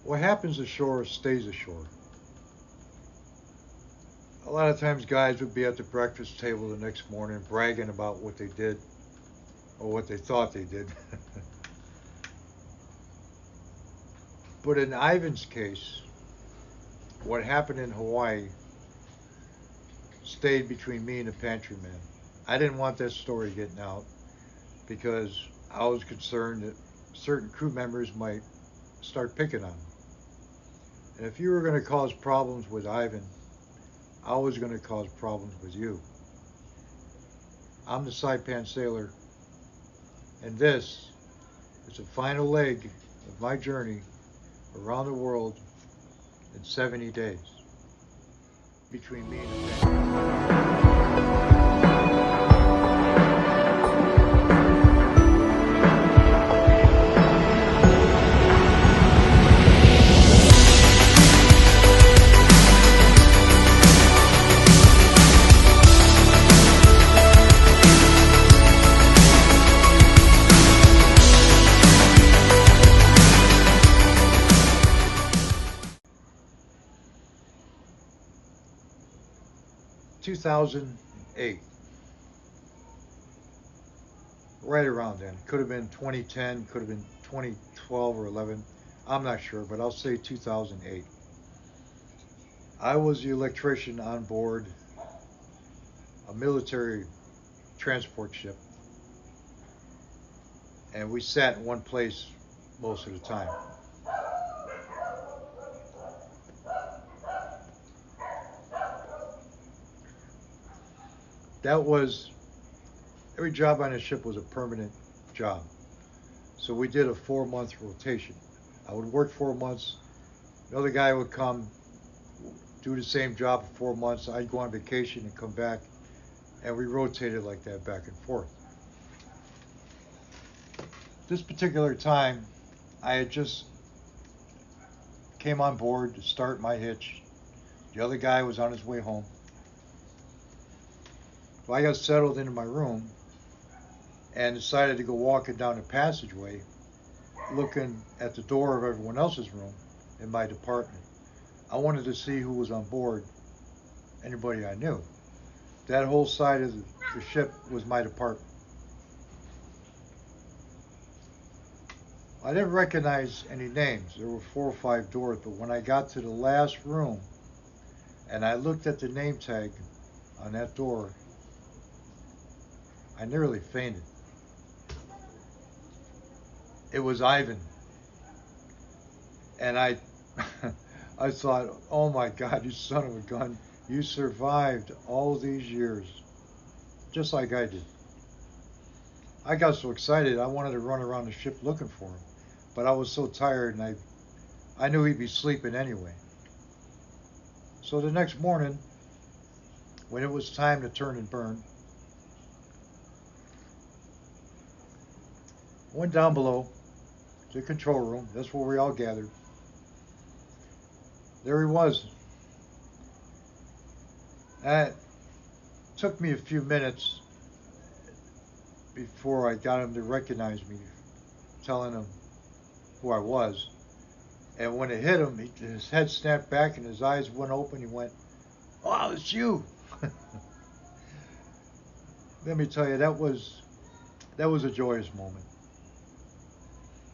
What happens ashore stays ashore. A lot of times guys would be at the breakfast table the next morning bragging about what they did or what they thought they did. But in Ivan's case, what happened in Hawaii stayed between me and the pantry man. I didn't want that story getting out because I was concerned that certain crew members might start picking on him. And if you were going to cause problems with Ivan, I was going to cause problems with you. I'm the Saipan sailor, and this is the final leg of my journey around the world in 70 days between me and the family. 2008, right around then. Could have been 2010, could have been 2012 or 11. I'm not sure, but I'll say 2008. I was the electrician on board a military transport ship, and we sat in one place most of the time. That was, every job on the ship was a permanent job. So we did a 4-month rotation. I would work 4 months, another guy would come, do the same job for 4 months, I'd go on vacation and come back, and we rotated like that back and forth. This particular time, I had just came on board to start my hitch. The other guy was on his way home. So I got settled into my room and decided to go walking down the passageway, looking at the door of everyone else's room in my department. I wanted to see who was on board, anybody I knew. That whole side of the ship was my department. I didn't recognize any names. There were 4 or 5 doors, but when I got to the last room and I looked at the name tag on that door, I nearly fainted. It was Ivan. And I I thought, oh my God, you son of a gun, you survived all these years, just like I did. I got so excited, I wanted to run around the ship looking for him, but I was so tired and I knew he'd be sleeping anyway. So the next morning, when it was time to turn and burn, I went down below to the control room. That's where we all gathered. There he was. That took me a few minutes before I got him to recognize me, telling him who I was. And when it hit him, his head snapped back and his eyes went open. He went, "Oh, it's you!" Let me tell you, that was a joyous moment.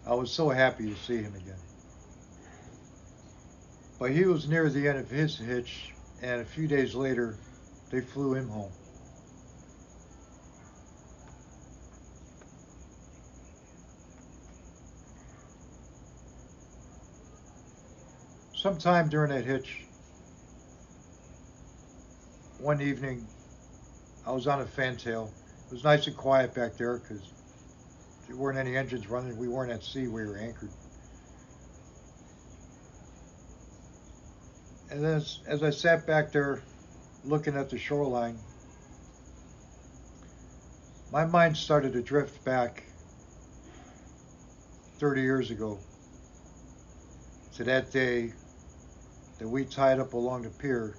I was so happy to see him again. But he was near the end of his hitch, and a few days later, they flew him home. Sometime during that hitch, one evening, I was on a fantail. It was nice and quiet back there because there weren't any engines running. We weren't at sea. We were anchored. And as I sat back there looking at the shoreline, my mind started to drift back 30 years ago to that day that we tied up along the pier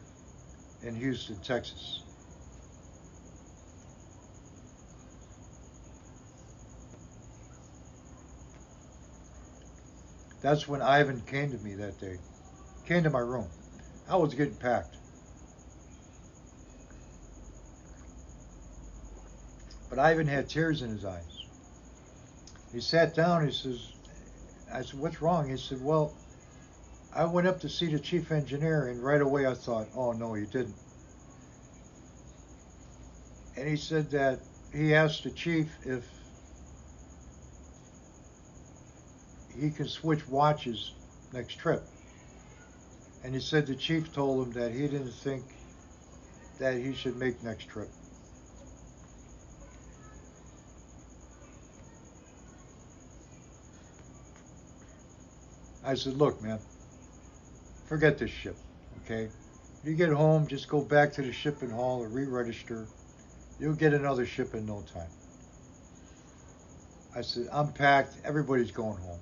in Houston, Texas. That's when Ivan came to me that day. Came to my room. I was getting packed. But Ivan had tears in his eyes. He sat down. He says, I said, what's wrong? He said, well, I went up to see the chief engineer, and right away I thought, oh, no, you didn't. And he said that he asked the chief if he can switch watches next trip. And he said the chief told him that he didn't think that he should make next trip. I said, look, man, forget this ship, okay? You get home, just go back to the shipping hall or re-register. You'll get another ship in no time. I said, I'm packed. Everybody's going home.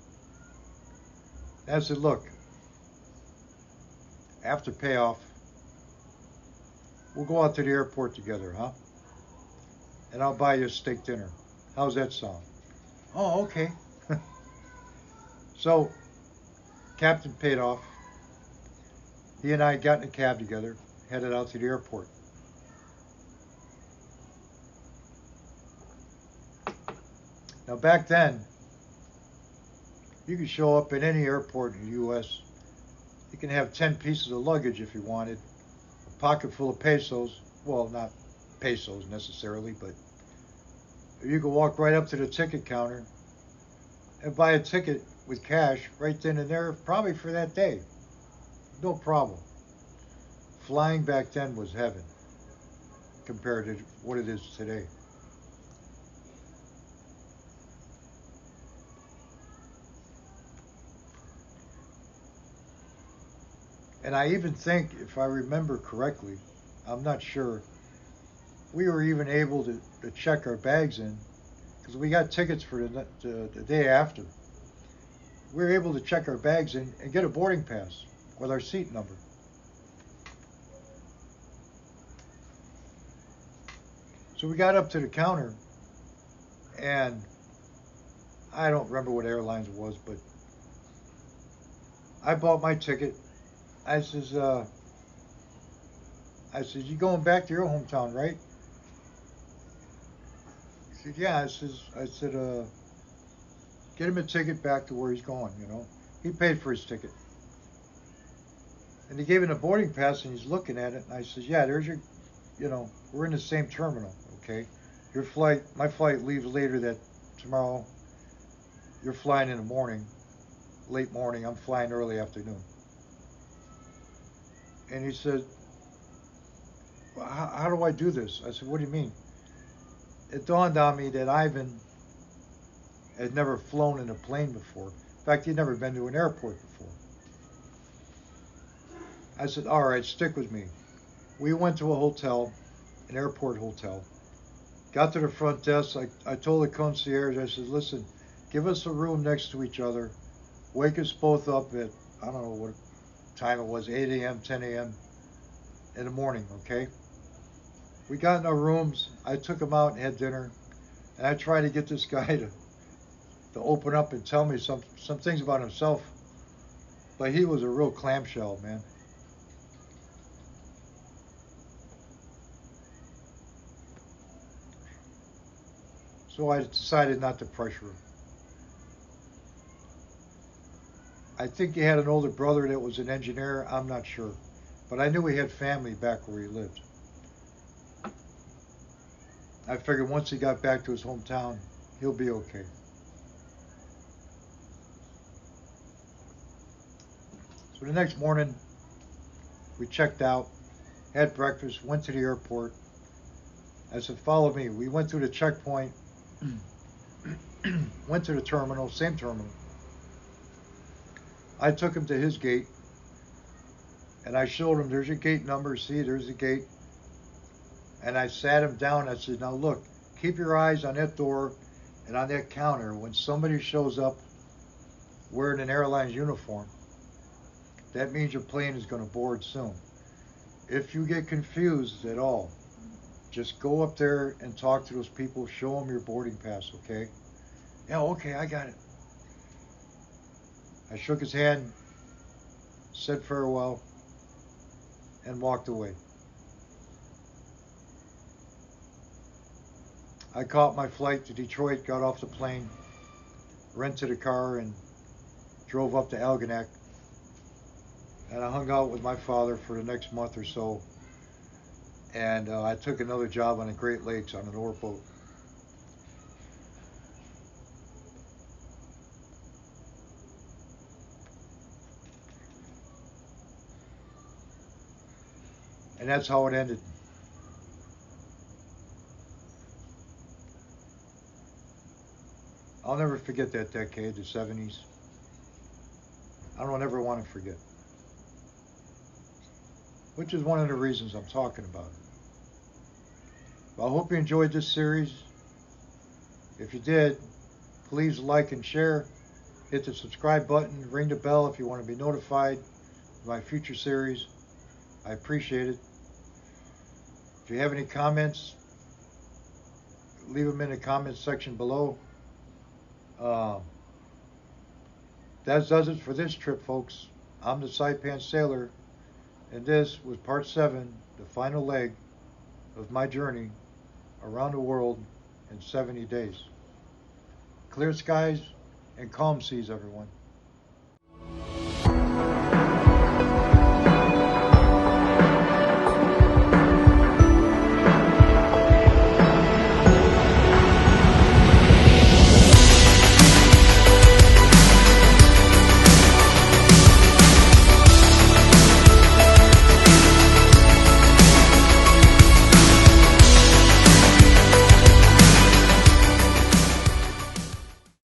And I said, look, after payoff, we'll go out to the airport together, huh? And I'll buy you a steak dinner. How's that sound? Oh, okay. So, Captain paid off. He and I got in a cab together, headed out to the airport. Now back then, you could show up at any airport in the U.S. You can have 10 pieces of luggage if you wanted, a pocket full of pesos. Well, not pesos necessarily, but you could walk right up to the ticket counter and buy a ticket with cash right then and there, probably for that day. No problem. Flying back then was heaven compared to what it is today. And I even think, if I remember correctly, I'm not sure, we were even able to check our bags in, because we got tickets for the day after. We were able to check our bags in and get a boarding pass with our seat number. So we got up to the counter, and I don't remember what airlines it was, but I bought my ticket. I says, you going back to your hometown, right? He said, yeah. I said, get him a ticket back to where he's going, you know. He paid for his ticket. And he gave him a boarding pass, and he's looking at it, and I says, yeah, there's your, you know, we're in the same terminal, okay? Your flight, my flight leaves later that tomorrow. You're flying in the morning, late morning. I'm flying early afternoon. And he said, well, how do I do this? I said, what do you mean? It dawned on me that Ivan had never flown in a plane before. In fact, he'd never been to an airport before. I said, all right, stick with me. We went to a hotel, an airport hotel. Got to the front desk. I told the concierge, I said, listen, give us a room next to each other. Wake us both up at, I don't know what time it was, 8 a.m., 10 a.m. in the morning, okay? We got in our rooms. I took him out and had dinner. And I tried to get this guy to open up and tell me some things about himself. But he was a real clamshell, man. So I decided not to pressure him. I think he had an older brother that was an engineer. I'm not sure. But I knew he had family back where he lived. I figured once he got back to his hometown, he'll be okay. So the next morning, we checked out, had breakfast, went to the airport. I said, follow me. We went through the checkpoint, went to the terminal, same terminal. I took him to his gate, and I showed him, there's your gate number. See, there's the gate. And I sat him down. I said, now look, keep your eyes on that door and on that counter. When somebody shows up wearing an airline's uniform, that means your plane is going to board soon. If you get confused at all, just go up there and talk to those people. Show them your boarding pass, okay? Yeah, okay, I got it. I shook his hand, said farewell, and walked away. I caught my flight to Detroit, got off the plane, rented a car, and drove up to Algonac. And I hung out with my father for the next month or so. And I took another job on the Great Lakes on an oar boat. And that's how it ended. I'll never forget that decade, the 70s. I don't ever want to forget. Which is one of the reasons I'm talking about it. Well, I hope you enjoyed this series. If you did, please like and share. Hit the subscribe button, ring the bell if you want to be notified of my future series. I appreciate it. If you have any comments, leave them in the comments section below. That does it for this trip, folks. I'm the Saipan Sailor, and this was part 7, the final leg of my journey around the world in 70 days. Clear skies and calm seas, everyone.